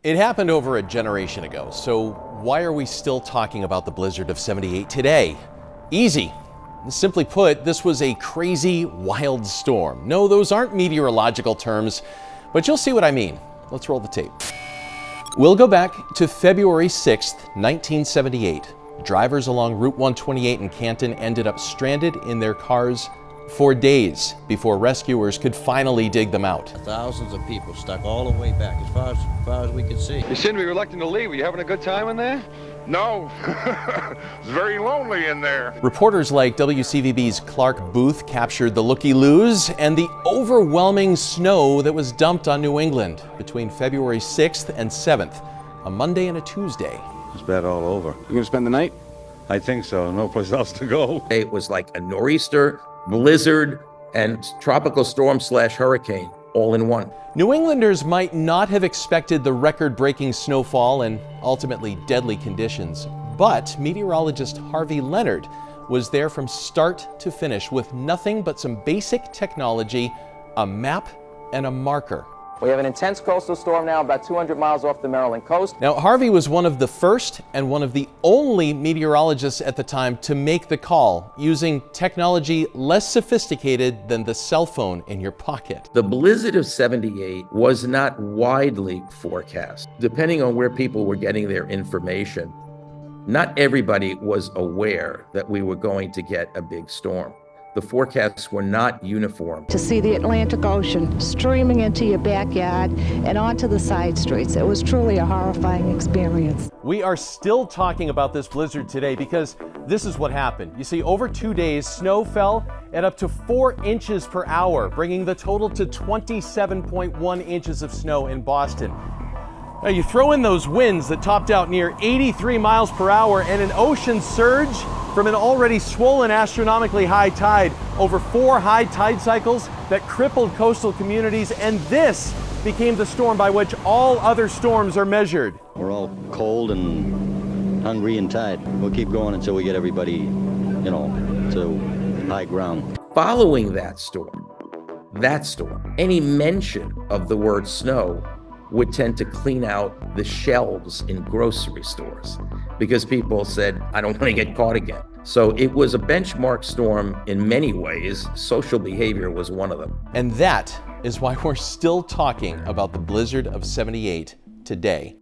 It happened over a generation ago, so why are we still talking about the blizzard of '78 today? Easy. Simply put, this was a crazy, wild storm. No, those aren't meteorological terms, but you'll see what I mean. Let's roll the tape. We'll go back to February 6th, 1978. Drivers along Route 128 in Canton ended up stranded in their cars for days before rescuers could finally dig them out. Thousands of people stuck all the way back as far as we could see. You seem to be reluctant to leave. Were you having a good time in there? No, it's very lonely in there. Reporters like WCVB's Clark Booth captured the looky-loos and the overwhelming snow that was dumped on New England between February 6th and 7th, a Monday and a Tuesday. It's bad all over. You gonna spend the night? I think so. No place else to go. It was like a nor'easter, blizzard, and tropical storm / hurricane all in one. New Englanders might not have expected the record-breaking snowfall and ultimately deadly conditions, but meteorologist Harvey Leonard was there from start to finish with nothing but some basic technology, a map, and a marker. We have an intense coastal storm now about 200 miles off the Maryland coast. Now, Harvey was one of the first and one of the only meteorologists at the time to make the call using technology less sophisticated than the cell phone in your pocket. The blizzard of '78 was not widely forecast. Depending on where people were getting their information, not everybody was aware that we were going to get a big storm. The forecasts were not uniform. To see the Atlantic Ocean streaming into your backyard and onto the side streets, it was truly a horrifying experience. We are still talking about this blizzard today because this is what happened. You see, over 2 days, snow fell at up to 4 inches per hour, bringing the total to 27.1 inches of snow in Boston. Now you throw in those winds that topped out near 83 miles per hour and an ocean surge from an already swollen astronomically high tide, over 4 high tide cycles that crippled coastal communities, and this became the storm by which all other storms are measured. We're all cold and hungry and tired. We'll keep going until we get everybody, to high ground. Following that storm, any mention of the word snow would tend to clean out the shelves in grocery stores because people said, I don't want to get caught again. So it was a benchmark storm in many ways. Social behavior was one of them. And that is why we're still talking about the blizzard of '78 today.